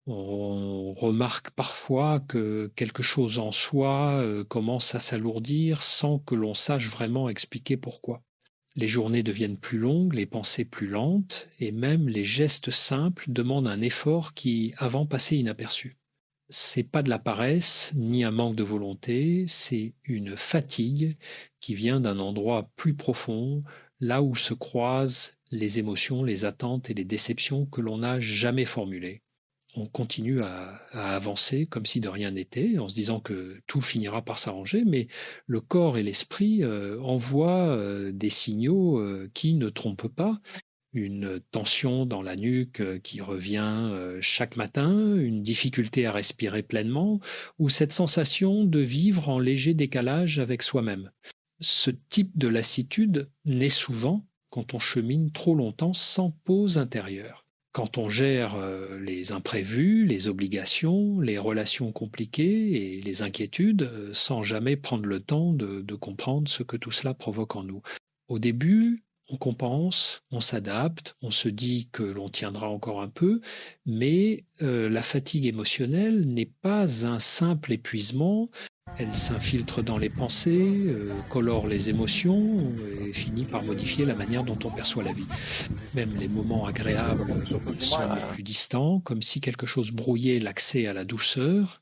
On remarque parfois que quelque chose en soi commence à s'alourdir sans que l'on sache vraiment expliquer pourquoi. Les journées deviennent plus longues, les pensées plus lentes, et même les gestes simples demandent un effort qui avant passait inaperçu. C'est pas de la paresse ni un manque de volonté, c'est une fatigue qui vient d'un endroit plus profond, là où se croisent les émotions, les attentes et les déceptions que l'on n'a jamais formulées. On continue à avancer comme si de rien n'était, en se disant que tout finira par s'arranger, mais le corps et l'esprit envoient des signaux qui ne trompent pas. Une tension dans la nuque qui revient chaque matin, une difficulté à respirer pleinement, ou cette sensation de vivre en léger décalage avec soi-même. Ce type de lassitude naît souvent quand on chemine trop longtemps sans pause intérieure. Quand on gère les imprévus, les obligations, les relations compliquées et les inquiétudes sans jamais prendre le temps de comprendre ce que tout cela provoque en nous. Au début, on compense, on s'adapte, on se dit que l'on tiendra encore un peu, mais la fatigue émotionnelle n'est pas un simple épuisement, elle s'infiltre dans les pensées, colore les émotions et finit par modifier la manière dont on perçoit la vie. Même les moments agréables semblent plus distants, comme si quelque chose brouillait l'accès à la douceur.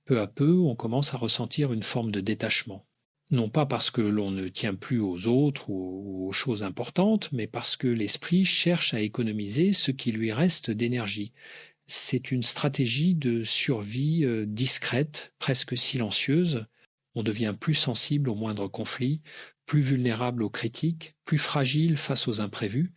Peu à peu, on commence à ressentir une forme de détachement. Non pas parce que l'on ne tient plus aux autres ou aux choses importantes, mais parce que l'esprit cherche à économiser ce qui lui reste d'énergie. C'est une stratégie de survie discrète, presque silencieuse. On devient plus sensible aux moindres conflits, plus vulnérable aux critiques, plus fragile face aux imprévus.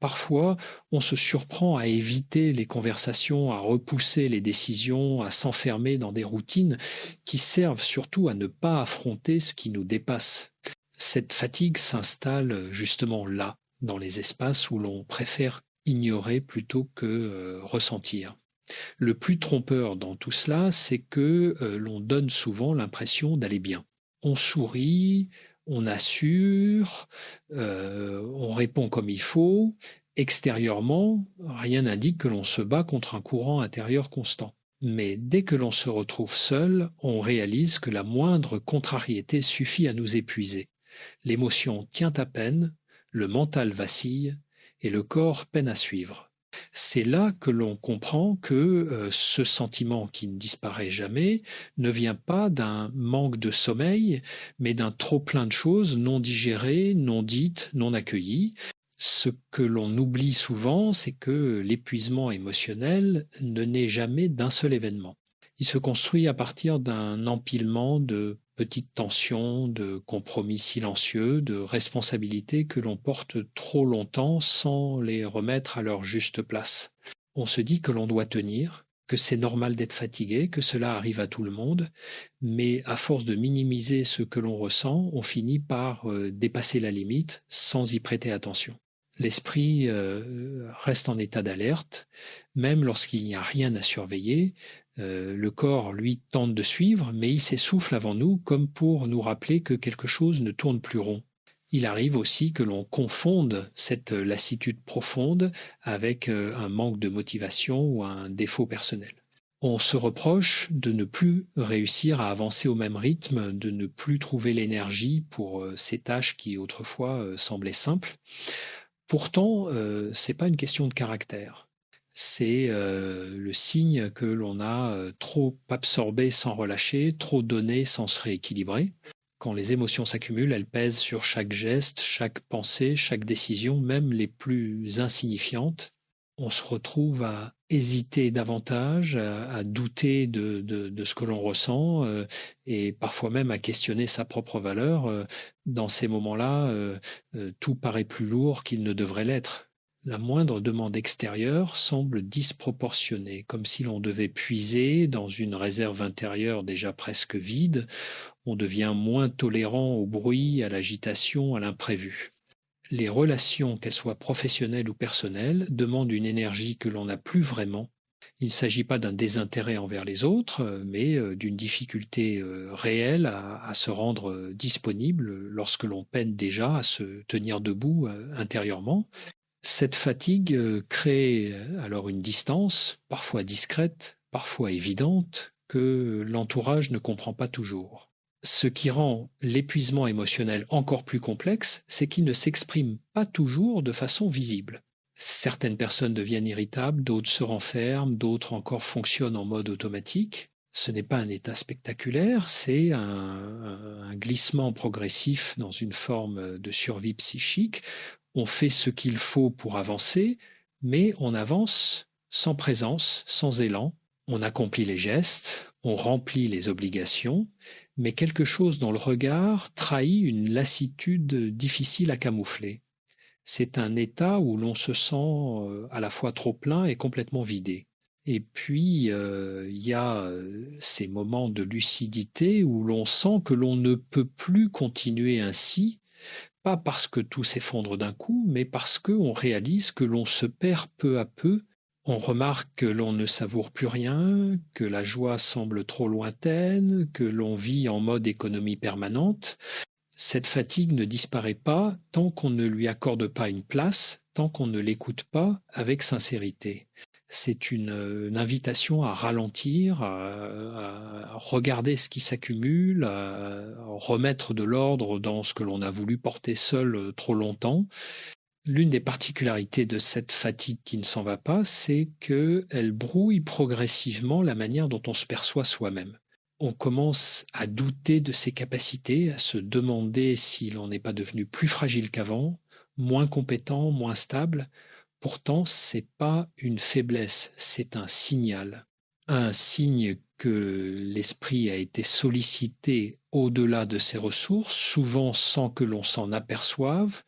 Parfois, on se surprend à éviter les conversations, à repousser les décisions, à s'enfermer dans des routines qui servent surtout à ne pas affronter ce qui nous dépasse. Cette fatigue s'installe justement là, dans les espaces où l'on préfère ignorer plutôt que ressentir. Le plus trompeur dans tout cela, c'est que l'on donne souvent l'impression d'aller bien. On sourit, on assure, on répond comme il faut. Extérieurement, rien n'indique que l'on se bat contre un courant intérieur constant. Mais dès que l'on se retrouve seul, on réalise que la moindre contrariété suffit à nous épuiser. L'émotion tient à peine, le mental vacille et le corps peine à suivre. C'est là que l'on comprend que ce sentiment qui ne disparaît jamais ne vient pas d'un manque de sommeil, mais d'un trop-plein de choses non digérées, non dites, non accueillies. Ce que l'on oublie souvent, c'est que l'épuisement émotionnel ne naît jamais d'un seul événement. Il se construit à partir d'un empilement de petites tensions, de compromis silencieux, de responsabilités que l'on porte trop longtemps sans les remettre à leur juste place. On se dit que l'on doit tenir, que c'est normal d'être fatigué, que cela arrive à tout le monde, mais à force de minimiser ce que l'on ressent, on finit par dépasser la limite sans y prêter attention. L'esprit reste en état d'alerte, même lorsqu'il n'y a rien à surveiller. Le corps, lui, tente de suivre, mais il s'essouffle avant nous comme pour nous rappeler que quelque chose ne tourne plus rond. Il arrive aussi que l'on confonde cette lassitude profonde avec un manque de motivation ou un défaut personnel. On se reproche de ne plus réussir à avancer au même rythme, de ne plus trouver l'énergie pour ces tâches qui autrefois semblaient simples. Pourtant, ce n'est pas une question de caractère. C'est le signe que l'on a trop absorbé sans relâcher, trop donné sans se rééquilibrer. Quand les émotions s'accumulent, elles pèsent sur chaque geste, chaque pensée, chaque décision, même les plus insignifiantes. On se retrouve à hésiter davantage, à douter de ce que l'on ressent et parfois même à questionner sa propre valeur. Dans ces moments-là, tout paraît plus lourd qu'il ne devrait l'être. La moindre demande extérieure semble disproportionnée, comme si l'on devait puiser dans une réserve intérieure déjà presque vide. On devient moins tolérant au bruit, à l'agitation, à l'imprévu. Les relations, qu'elles soient professionnelles ou personnelles, demandent une énergie que l'on n'a plus vraiment. Il ne s'agit pas d'un désintérêt envers les autres, mais d'une difficulté réelle à se rendre disponible lorsque l'on peine déjà à se tenir debout intérieurement. Cette fatigue crée alors une distance, parfois discrète, parfois évidente, que l'entourage ne comprend pas toujours. Ce qui rend l'épuisement émotionnel encore plus complexe, c'est qu'il ne s'exprime pas toujours de façon visible. Certaines personnes deviennent irritables, d'autres se renferment, d'autres encore fonctionnent en mode automatique. Ce n'est pas un état spectaculaire, c'est un glissement progressif dans une forme de survie psychique. On fait ce qu'il faut pour avancer, mais on avance sans présence, sans élan. On accomplit les gestes, on remplit les obligations, mais quelque chose dans le regard trahit une lassitude difficile à camoufler. C'est un état où l'on se sent à la fois trop plein et complètement vidé. Et puis, il y a ces moments de lucidité où l'on sent que l'on ne peut plus continuer ainsi, pas parce que tout s'effondre d'un coup, mais parce qu'on réalise que l'on se perd peu à peu. On remarque que l'on ne savoure plus rien, que la joie semble trop lointaine, que l'on vit en mode économie permanente. Cette fatigue ne disparaît pas tant qu'on ne lui accorde pas une place, tant qu'on ne l'écoute pas avec sincérité. C'est une invitation à ralentir, à regarder ce qui s'accumule, à remettre de l'ordre dans ce que l'on a voulu porter seul trop longtemps. L'une des particularités de cette fatigue qui ne s'en va pas, c'est qu'elle brouille progressivement la manière dont on se perçoit soi-même. On commence à douter de ses capacités, à se demander si l'on n'est pas devenu plus fragile qu'avant, moins compétent, moins stable. Pourtant, ce n'est pas une faiblesse, c'est un signal. Un signe que l'esprit a été sollicité au-delà de ses ressources, souvent sans que l'on s'en aperçoive.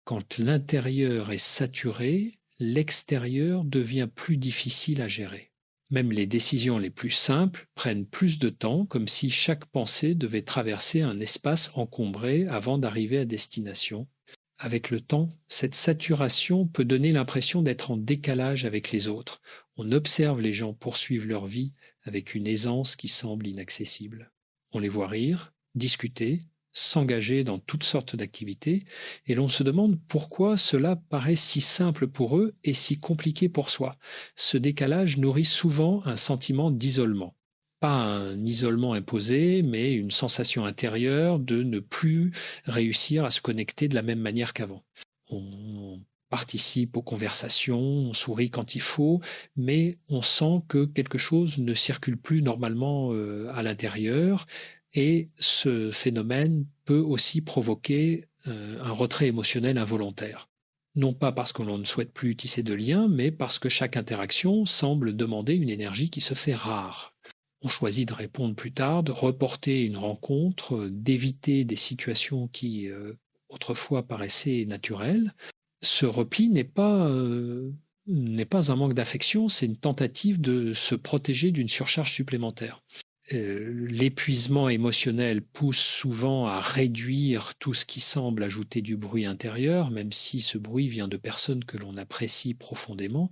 Quand l'intérieur est saturé, l'extérieur devient plus difficile à gérer. Même les décisions les plus simples prennent plus de temps, comme si chaque pensée devait traverser un espace encombré avant d'arriver à destination. Avec le temps, cette saturation peut donner l'impression d'être en décalage avec les autres. On observe les gens poursuivre leur vie avec une aisance qui semble inaccessible. On les voit rire, discuter, s'engager dans toutes sortes d'activités, et l'on se demande pourquoi cela paraît si simple pour eux et si compliqué pour soi. Ce décalage nourrit souvent un sentiment d'isolement. Pas un isolement imposé, mais une sensation intérieure de ne plus réussir à se connecter de la même manière qu'avant. On participe aux conversations, on sourit quand il faut, mais on sent que quelque chose ne circule plus normalement à l'intérieur, et ce phénomène peut aussi provoquer un retrait émotionnel involontaire. Non pas parce que l'on ne souhaite plus tisser de liens, mais parce que chaque interaction semble demander une énergie qui se fait rare. On choisit de répondre plus tard, de reporter une rencontre, d'éviter des situations qui autrefois paraissaient naturelles. Ce repli n'est pas un manque d'affection, c'est une tentative de se protéger d'une surcharge supplémentaire. L'épuisement émotionnel pousse souvent à réduire tout ce qui semble ajouter du bruit intérieur, même si ce bruit vient de personnes que l'on apprécie profondément.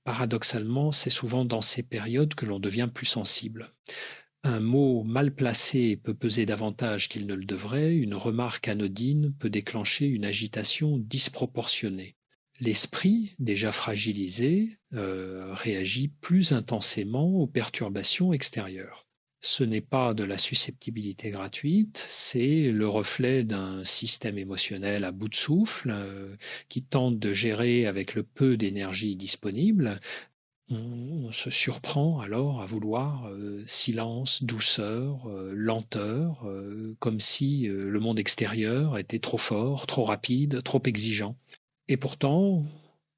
Paradoxalement, c'est souvent dans ces périodes que l'on devient plus sensible. Un mot mal placé peut peser davantage qu'il ne le devrait, une remarque anodine peut déclencher une agitation disproportionnée. L'esprit, déjà fragilisé, réagit plus intensément aux perturbations extérieures. Ce n'est pas de la susceptibilité gratuite, c'est le reflet d'un système émotionnel à bout de souffle qui tente de gérer avec le peu d'énergie disponible. On se surprend alors à vouloir silence, douceur, lenteur, comme si le monde extérieur était trop fort, trop rapide, trop exigeant. Et pourtant,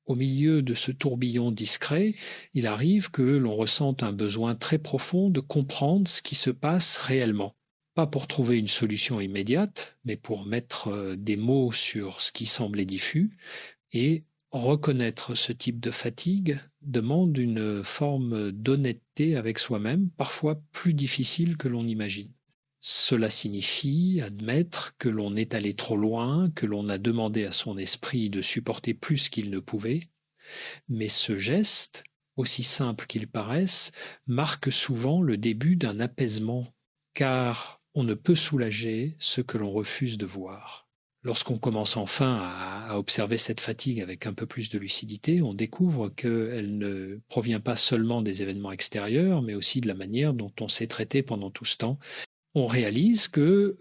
au milieu de ce tourbillon discret, il arrive que l'on ressente un besoin très profond de comprendre ce qui se passe réellement. Pas pour trouver une solution immédiate, mais pour mettre des mots sur ce qui semblait diffus. Et reconnaître ce type de fatigue demande une forme d'honnêteté avec soi-même, parfois plus difficile que l'on imagine. Cela signifie admettre que l'on est allé trop loin, que l'on a demandé à son esprit de supporter plus qu'il ne pouvait, mais ce geste, aussi simple qu'il paraisse, marque souvent le début d'un apaisement, car on ne peut soulager ce que l'on refuse de voir. Lorsqu'on commence enfin à observer cette fatigue avec un peu plus de lucidité, on découvre qu'elle ne provient pas seulement des événements extérieurs, mais aussi de la manière dont on s'est traité pendant tout ce temps. On réalise que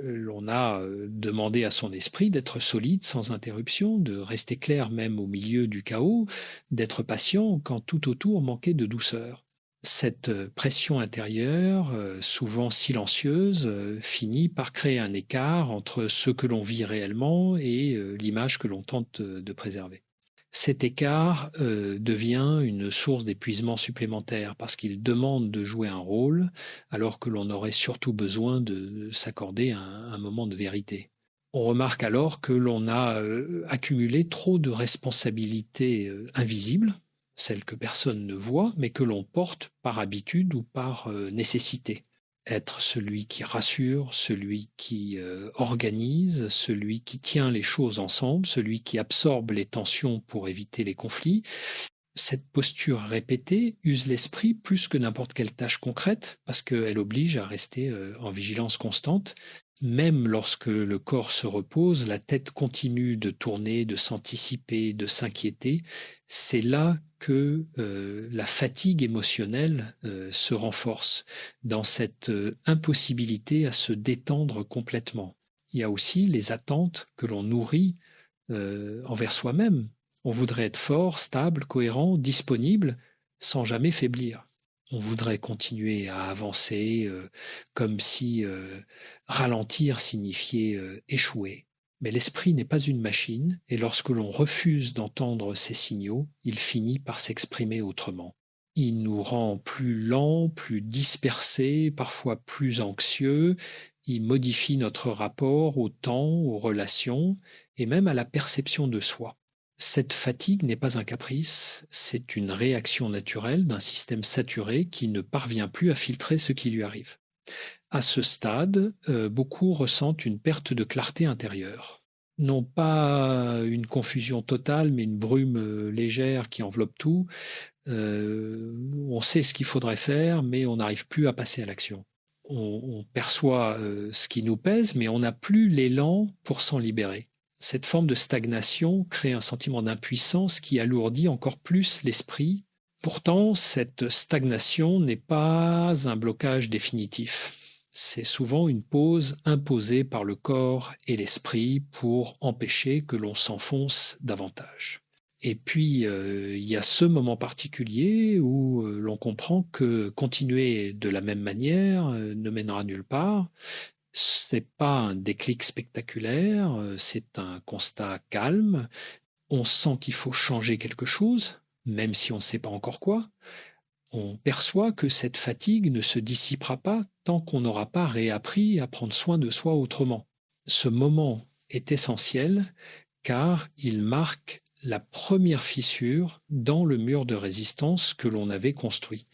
l'on a demandé à son esprit d'être solide sans interruption, de rester clair même au milieu du chaos, d'être patient quand tout autour manquait de douceur. Cette pression intérieure, souvent silencieuse, finit par créer un écart entre ce que l'on vit réellement et l'image que l'on tente de préserver. Cet écart devient une source d'épuisement supplémentaire parce qu'il demande de jouer un rôle alors que l'on aurait surtout besoin de s'accorder un moment de vérité. On remarque alors que l'on a accumulé trop de responsabilités invisibles, celles que personne ne voit, mais que l'on porte par habitude ou par nécessité. Être celui qui rassure, celui qui organise, celui qui tient les choses ensemble, celui qui absorbe les tensions pour éviter les conflits. Cette posture répétée use l'esprit plus que n'importe quelle tâche concrète parce qu'elle oblige à rester en vigilance constante. Même lorsque le corps se repose, la tête continue de tourner, de s'anticiper, de s'inquiéter. C'est là que la fatigue émotionnelle se renforce, dans cette impossibilité à se détendre complètement. Il y a aussi les attentes que l'on nourrit envers soi-même. On voudrait être fort, stable, cohérent, disponible, sans jamais faiblir. On voudrait continuer à avancer comme si ralentir signifiait échouer. Mais l'esprit n'est pas une machine, et lorsque l'on refuse d'entendre ces signaux, il finit par s'exprimer autrement. Il nous rend plus lents, plus dispersés, parfois plus anxieux, il modifie notre rapport au temps, aux relations, et même à la perception de soi. Cette fatigue n'est pas un caprice, c'est une réaction naturelle d'un système saturé qui ne parvient plus à filtrer ce qui lui arrive. À ce stade, beaucoup ressentent une perte de clarté intérieure. Non pas une confusion totale, mais une brume légère qui enveloppe tout. On sait ce qu'il faudrait faire, mais on n'arrive plus à passer à l'action. On perçoit ce qui nous pèse, mais on n'a plus l'élan pour s'en libérer. Cette forme de stagnation crée un sentiment d'impuissance qui alourdit encore plus l'esprit. Pourtant, cette stagnation n'est pas un blocage définitif. C'est souvent une pause imposée par le corps et l'esprit pour empêcher que l'on s'enfonce davantage. Et puis, il y a ce moment particulier où l'on comprend que continuer de la même manière ne mènera nulle part. C'est pas un déclic spectaculaire, c'est un constat calme. On sent qu'il faut changer quelque chose, même si on ne sait pas encore quoi. On perçoit que cette fatigue ne se dissipera pas tant qu'on n'aura pas réappris à prendre soin de soi autrement. Ce moment est essentiel car il marque la première fissure dans le mur de résistance que l'on avait construit.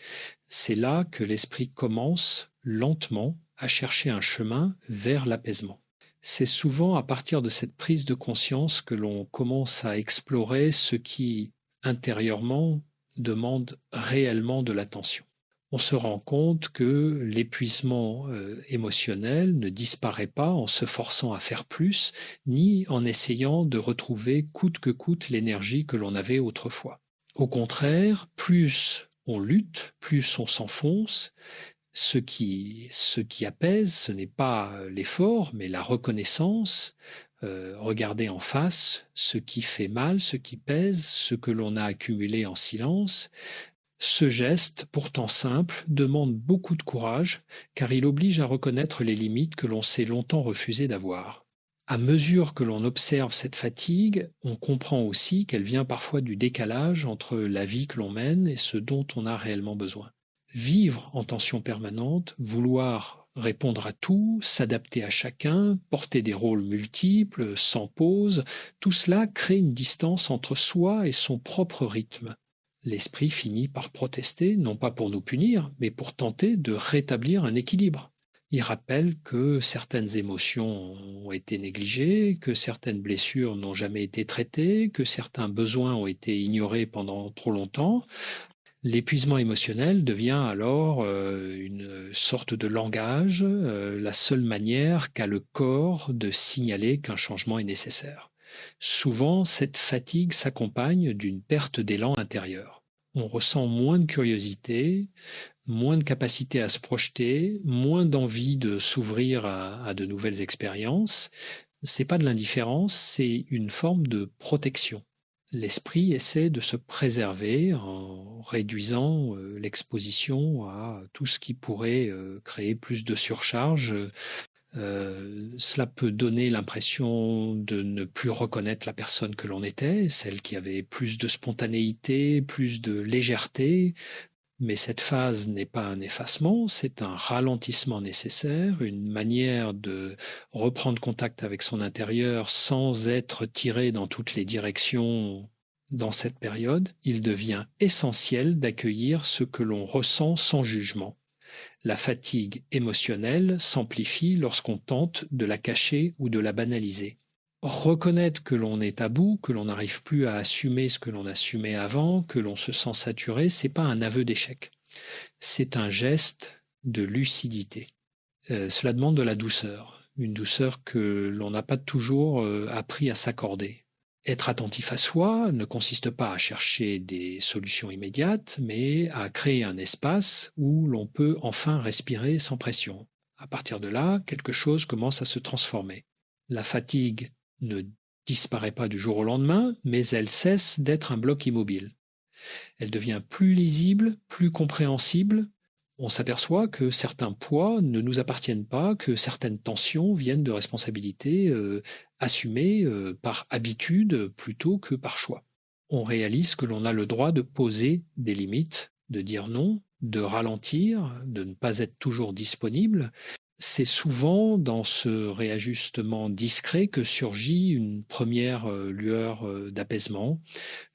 C'est là que l'esprit commence lentement à chercher un chemin vers l'apaisement. C'est souvent à partir de cette prise de conscience que l'on commence à explorer ce qui, intérieurement, demande réellement de l'attention. On se rend compte que l'épuisement émotionnel ne disparaît pas en se forçant à faire plus, ni en essayant de retrouver coûte que coûte l'énergie que l'on avait autrefois. Au contraire, plus on lutte, plus on s'enfonce. Ce qui apaise, ce n'est pas l'effort, mais la reconnaissance, regarder en face ce qui fait mal, ce qui pèse, ce que l'on a accumulé en silence. Ce geste, pourtant simple, demande beaucoup de courage, car il oblige à reconnaître les limites que l'on s'est longtemps refusé d'avoir. À mesure que l'on observe cette fatigue, on comprend aussi qu'elle vient parfois du décalage entre la vie que l'on mène et ce dont on a réellement besoin. Vivre en tension permanente, vouloir répondre à tout, s'adapter à chacun, porter des rôles multiples, sans pause, tout cela crée une distance entre soi et son propre rythme. L'esprit finit par protester, non pas pour nous punir, mais pour tenter de rétablir un équilibre. Il rappelle que certaines émotions ont été négligées, que certaines blessures n'ont jamais été traitées, que certains besoins ont été ignorés pendant trop longtemps. L'épuisement émotionnel devient alors une sorte de langage, la seule manière qu'a le corps de signaler qu'un changement est nécessaire. Souvent, cette fatigue s'accompagne d'une perte d'élan intérieur. On ressent moins de curiosité, moins de capacité à se projeter, moins d'envie de s'ouvrir à de nouvelles expériences. C'est pas de l'indifférence, c'est une forme de protection. L'esprit essaie de se préserver en réduisant l'exposition à tout ce qui pourrait créer plus de surcharge. Cela peut donner l'impression de ne plus reconnaître la personne que l'on était, celle qui avait plus de spontanéité, plus de légèreté. Mais cette phase n'est pas un effacement, c'est un ralentissement nécessaire, une manière de reprendre contact avec son intérieur sans être tiré dans toutes les directions. Dans cette période, il devient essentiel d'accueillir ce que l'on ressent sans jugement. La fatigue émotionnelle s'amplifie lorsqu'on tente de la cacher ou de la banaliser. Reconnaître que l'on est à bout, que l'on n'arrive plus à assumer ce que l'on assumait avant, que l'on se sent saturé, c'est pas un aveu d'échec. C'est un geste de lucidité. Cela demande de la douceur, une douceur que l'on n'a pas toujours appris à s'accorder. Être attentif à soi ne consiste pas à chercher des solutions immédiates, mais à créer un espace où l'on peut enfin respirer sans pression. À partir de là, quelque chose commence à se transformer. La fatigue ne disparaît pas du jour au lendemain, mais elle cesse d'être un bloc immobile. Elle devient plus lisible, plus compréhensible. On s'aperçoit que certains poids ne nous appartiennent pas, que certaines tensions viennent de responsabilités assumées par habitude plutôt que par choix. On réalise que l'on a le droit de poser des limites, de dire non, de ralentir, de ne pas être toujours disponible. C'est souvent dans ce réajustement discret que surgit une première lueur d'apaisement,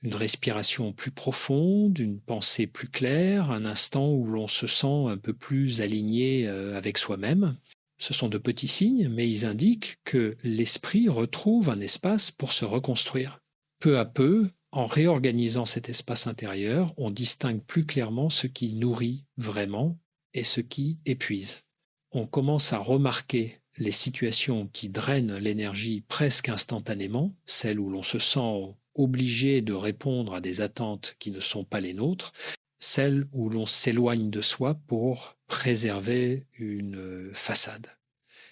une respiration plus profonde, une pensée plus claire, un instant où l'on se sent un peu plus aligné avec soi-même. Ce sont de petits signes, mais ils indiquent que l'esprit retrouve un espace pour se reconstruire. Peu à peu, en réorganisant cet espace intérieur, on distingue plus clairement ce qui nourrit vraiment et ce qui épuise. On commence à remarquer les situations qui drainent l'énergie presque instantanément, celles où l'on se sent obligé de répondre à des attentes qui ne sont pas les nôtres, celles où l'on s'éloigne de soi pour préserver une façade.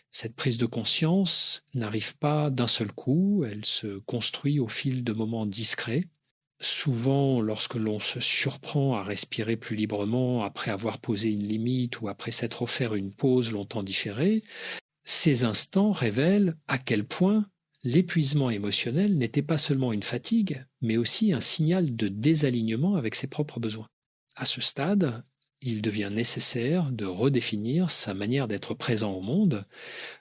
Cette prise de conscience n'arrive pas d'un seul coup, elle se construit au fil de moments discrets. Souvent, lorsque l'on se surprend à respirer plus librement après avoir posé une limite ou après s'être offert une pause longtemps différée, ces instants révèlent à quel point l'épuisement émotionnel n'était pas seulement une fatigue, mais aussi un signal de désalignement avec ses propres besoins. À ce stade, il devient nécessaire de redéfinir sa manière d'être présent au monde,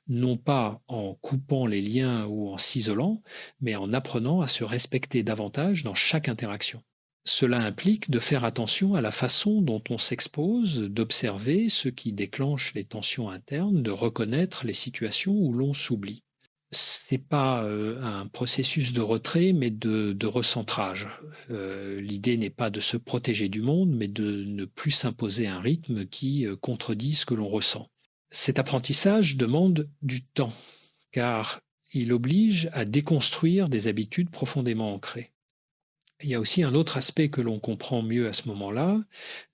non pas en coupant les liens ou en s'isolant, mais en apprenant à se respecter davantage dans chaque interaction. Cela implique de faire attention à la façon dont on s'expose, d'observer ce qui déclenche les tensions internes, de reconnaître les situations où l'on s'oublie. C'est pas un processus de retrait, mais de recentrage. L'idée n'est pas de se protéger du monde, mais de ne plus s'imposer un rythme qui contredit ce que l'on ressent. Cet apprentissage demande du temps, car il oblige à déconstruire des habitudes profondément ancrées. Il y a aussi un autre aspect que l'on comprend mieux à ce moment-là,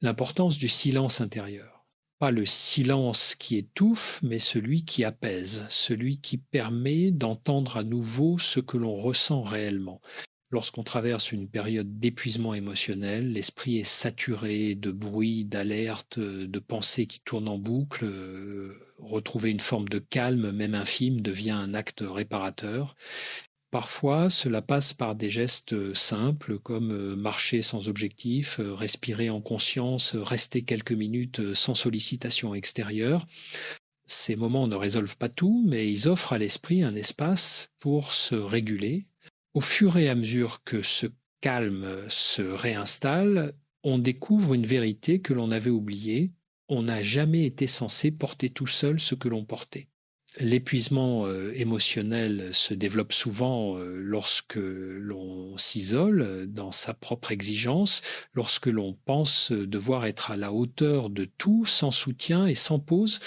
l'importance du silence intérieur. Pas le silence qui étouffe, mais celui qui apaise, celui qui permet d'entendre à nouveau ce que l'on ressent réellement. Lorsqu'on traverse une période d'épuisement émotionnel, l'esprit est saturé de bruit, d'alerte, de pensées qui tournent en boucle. Retrouver une forme de calme, même infime, devient un acte réparateur. Parfois, cela passe par des gestes simples comme marcher sans objectif, respirer en conscience, rester quelques minutes sans sollicitation extérieure. Ces moments ne résolvent pas tout, mais ils offrent à l'esprit un espace pour se réguler. Au fur et à mesure que ce calme se réinstalle, on découvre une vérité que l'on avait oubliée. On n'a jamais été censé porter tout seul ce que l'on portait. L'épuisement émotionnel se développe souvent lorsque l'on s'isole dans sa propre exigence, lorsque l'on pense devoir être à la hauteur de tout, sans soutien et sans pause,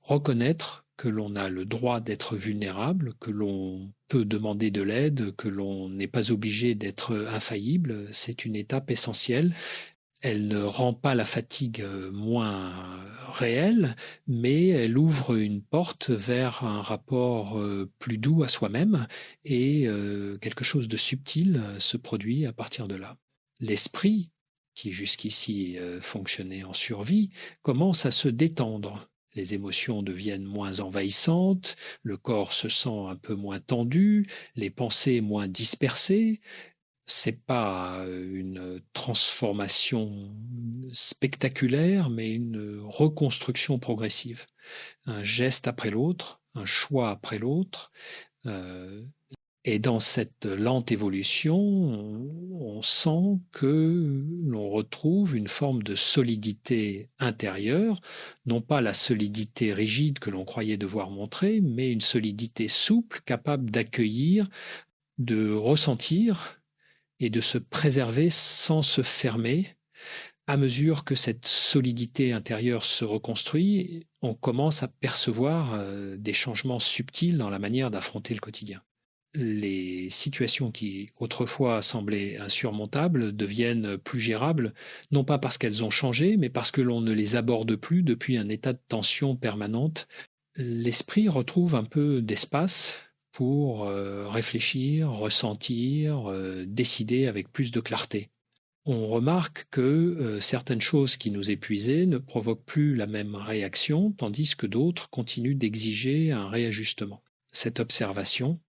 reconnaître que l'on a le droit d'être vulnérable, que l'on peut demander de l'aide, que l'on n'est pas obligé d'être infaillible, c'est une étape essentielle. Elle ne rend pas la fatigue moins réelle, mais elle ouvre une porte vers un rapport plus doux à soi-même et quelque chose de subtil se produit à partir de là. L'esprit, qui jusqu'ici fonctionnait en survie, commence à se détendre. Les émotions deviennent moins envahissantes, le corps se sent un peu moins tendu, les pensées moins dispersées. C'est pas une transformation spectaculaire, mais une reconstruction progressive. Un geste après l'autre, un choix après l'autre. Et dans cette lente évolution, on sent que l'on retrouve une forme de solidité intérieure, non pas la solidité rigide que l'on croyait devoir montrer, mais une solidité souple, capable d'accueillir, de ressentir et de se préserver sans se fermer. À mesure que cette solidité intérieure se reconstruit, on commence à percevoir des changements subtils dans la manière d'affronter le quotidien. Les situations qui autrefois semblaient insurmontables deviennent plus gérables, non pas parce qu'elles ont changé, mais parce que l'on ne les aborde plus depuis un état de tension permanente. L'esprit retrouve un peu d'espace pour réfléchir, ressentir, décider avec plus de clarté. On remarque que certaines choses qui nous épuisaient ne provoquent plus la même réaction, tandis que d'autres continuent d'exiger un réajustement. Cette observation,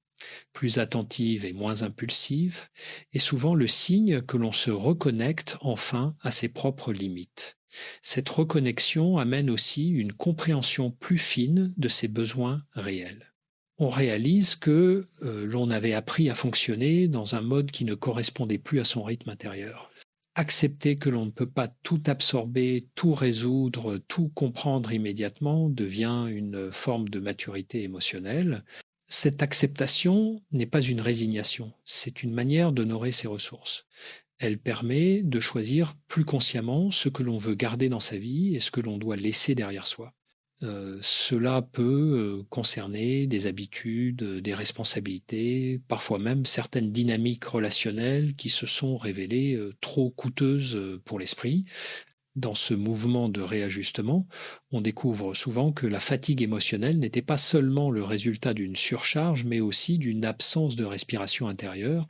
plus attentive et moins impulsive, est souvent le signe que l'on se reconnecte enfin à ses propres limites. Cette reconnexion amène aussi une compréhension plus fine de ses besoins réels. On réalise que l'on avait appris à fonctionner dans un mode qui ne correspondait plus à son rythme intérieur. Accepter que l'on ne peut pas tout absorber, tout résoudre, tout comprendre immédiatement devient une forme de maturité émotionnelle. Cette acceptation n'est pas une résignation, c'est une manière d'honorer ses ressources. Elle permet de choisir plus consciemment ce que l'on veut garder dans sa vie et ce que l'on doit laisser derrière soi. Cela peut concerner des habitudes, des responsabilités, parfois même certaines dynamiques relationnelles qui se sont révélées trop coûteuses pour l'esprit. Dans ce mouvement de réajustement, on découvre souvent que la fatigue émotionnelle n'était pas seulement le résultat d'une surcharge, mais aussi d'une absence de respiration intérieure.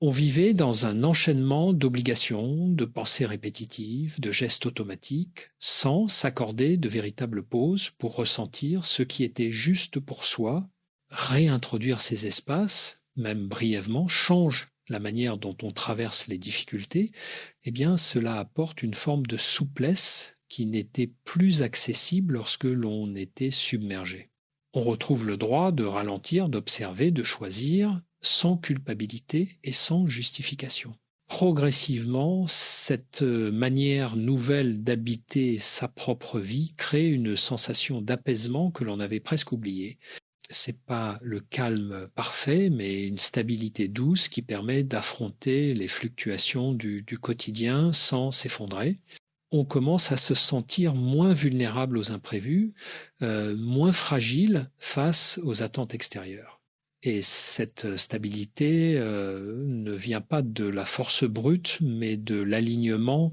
On vivait dans un enchaînement d'obligations, de pensées répétitives, de gestes automatiques, sans s'accorder de véritables pauses pour ressentir ce qui était juste pour soi. Réintroduire ces espaces, même brièvement, change la manière dont on traverse les difficultés. Eh bien, cela apporte une forme de souplesse qui n'était plus accessible lorsque l'on était submergé. On retrouve le droit de ralentir, d'observer, de choisir, sans culpabilité et sans justification. Progressivement, cette manière nouvelle d'habiter sa propre vie crée une sensation d'apaisement que l'on avait presque oubliée. C'est pas le calme parfait, mais une stabilité douce qui permet d'affronter les fluctuations du quotidien sans s'effondrer. On commence à se sentir moins vulnérable aux imprévus, moins fragile face aux attentes extérieures. Et cette stabilité ne vient pas de la force brute, mais de l'alignement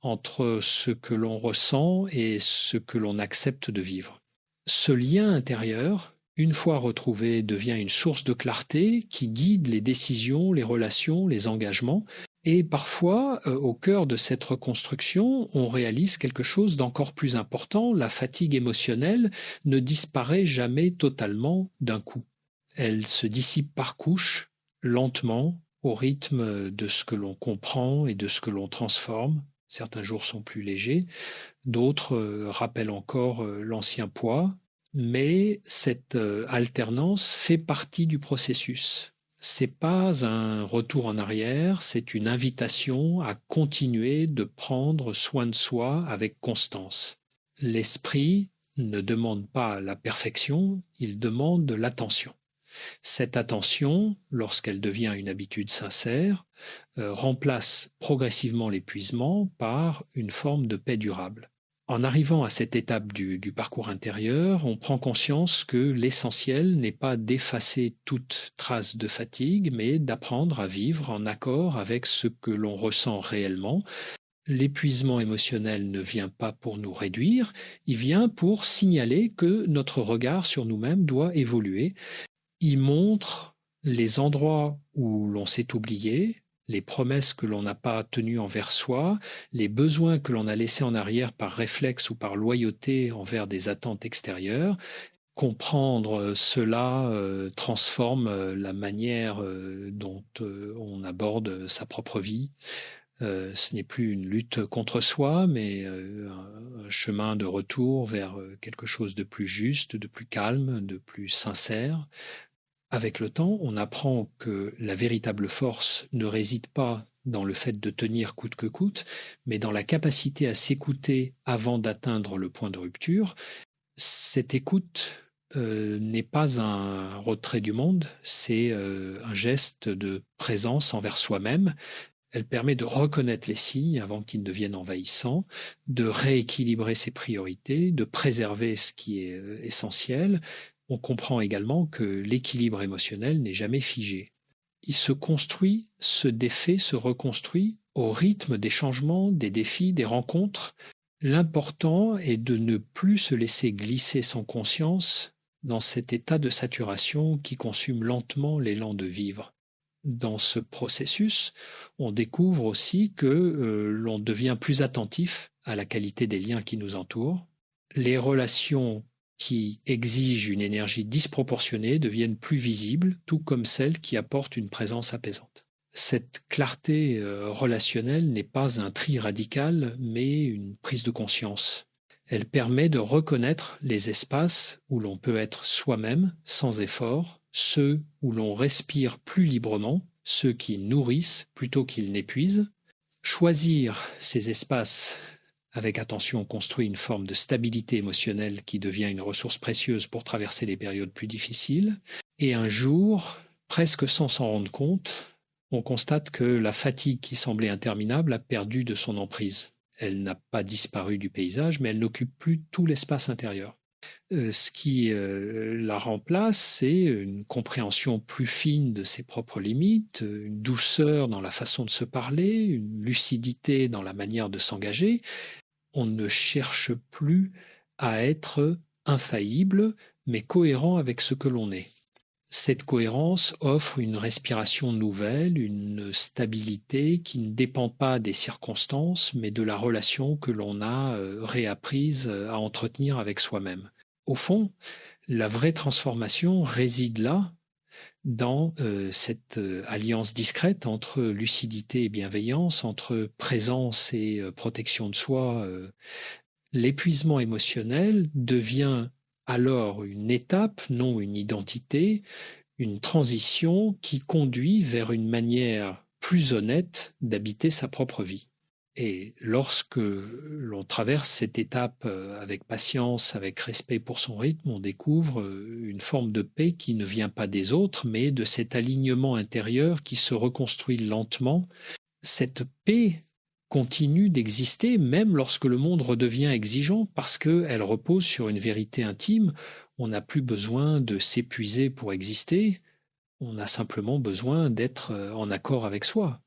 entre ce que l'on ressent et ce que l'on accepte de vivre. Ce lien intérieur, une fois retrouvé, devient une source de clarté qui guide les décisions, les relations, les engagements. Et parfois, au cœur de cette reconstruction, on réalise quelque chose d'encore plus important. La fatigue émotionnelle ne disparaît jamais totalement d'un coup. Elle se dissipe par couches, lentement, au rythme de ce que l'on comprend et de ce que l'on transforme. Certains jours sont plus légers, d'autres rappellent encore l'ancien poids, mais cette alternance fait partie du processus. C'est pas un retour en arrière, c'est une invitation à continuer de prendre soin de soi avec constance. L'esprit ne demande pas la perfection, il demande de l'attention. Cette attention, lorsqu'elle devient une habitude sincère, remplace progressivement l'épuisement par une forme de paix durable. En arrivant à cette étape du parcours intérieur, on prend conscience que l'essentiel n'est pas d'effacer toute trace de fatigue, mais d'apprendre à vivre en accord avec ce que l'on ressent réellement. L'épuisement émotionnel ne vient pas pour nous réduire, il vient pour signaler que notre regard sur nous-mêmes doit évoluer. Il montre les endroits où l'on s'est oublié, les promesses que l'on n'a pas tenues envers soi, les besoins que l'on a laissés en arrière par réflexe ou par loyauté envers des attentes extérieures. Comprendre cela transforme la manière dont on aborde sa propre vie. Ce n'est plus une lutte contre soi, mais un chemin de retour vers quelque chose de plus juste, de plus calme, de plus sincère. Avec le temps, on apprend que la véritable force ne réside pas dans le fait de tenir coûte que coûte, mais dans la capacité à s'écouter avant d'atteindre le point de rupture. Cette écoute n'est pas un retrait du monde, c'est un geste de présence envers soi-même. Elle permet de reconnaître les signes avant qu'ils ne deviennent envahissants, de rééquilibrer ses priorités, de préserver ce qui est essentiel. On comprend également que l'équilibre émotionnel n'est jamais figé. Il se construit, se défait, se reconstruit au rythme des changements, des défis, des rencontres. L'important est de ne plus se laisser glisser sans conscience dans cet état de saturation qui consume lentement l'élan de vivre. Dans ce processus, on découvre aussi que l'on devient plus attentif à la qualité des liens qui nous entourent. Les relations qui exigent une énergie disproportionnée deviennent plus visibles, tout comme celles qui apportent une présence apaisante. Cette clarté relationnelle n'est pas un tri radical, mais une prise de conscience. Elle permet de reconnaître les espaces où l'on peut être soi-même sans effort, ceux où l'on respire plus librement, ceux qui nourrissent plutôt qu'ils n'épuisent. Choisir ces espaces avec attention construit une forme de stabilité émotionnelle qui devient une ressource précieuse pour traverser les périodes plus difficiles. Et un jour, presque sans s'en rendre compte, on constate que la fatigue qui semblait interminable a perdu de son emprise. Elle n'a pas disparu du paysage, mais elle n'occupe plus tout l'espace intérieur. Ce qui la remplace, c'est une compréhension plus fine de ses propres limites, une douceur dans la façon de se parler, une lucidité dans la manière de s'engager. On ne cherche plus à être infaillible, mais cohérent avec ce que l'on est. Cette cohérence offre une respiration nouvelle, une stabilité qui ne dépend pas des circonstances, mais de la relation que l'on a réapprise à entretenir avec soi-même. Au fond, la vraie transformation réside là, dans cette alliance discrète entre lucidité et bienveillance, entre présence et protection de soi. L'épuisement émotionnel devient alors une étape, non une identité, une transition qui conduit vers une manière plus honnête d'habiter sa propre vie. Et lorsque l'on traverse cette étape avec patience, avec respect pour son rythme, on découvre une forme de paix qui ne vient pas des autres, mais de cet alignement intérieur qui se reconstruit lentement. Cette paix continue d'exister même lorsque le monde redevient exigeant parce qu'elle repose sur une vérité intime. On n'a plus besoin de s'épuiser pour exister, on a simplement besoin d'être en accord avec soi.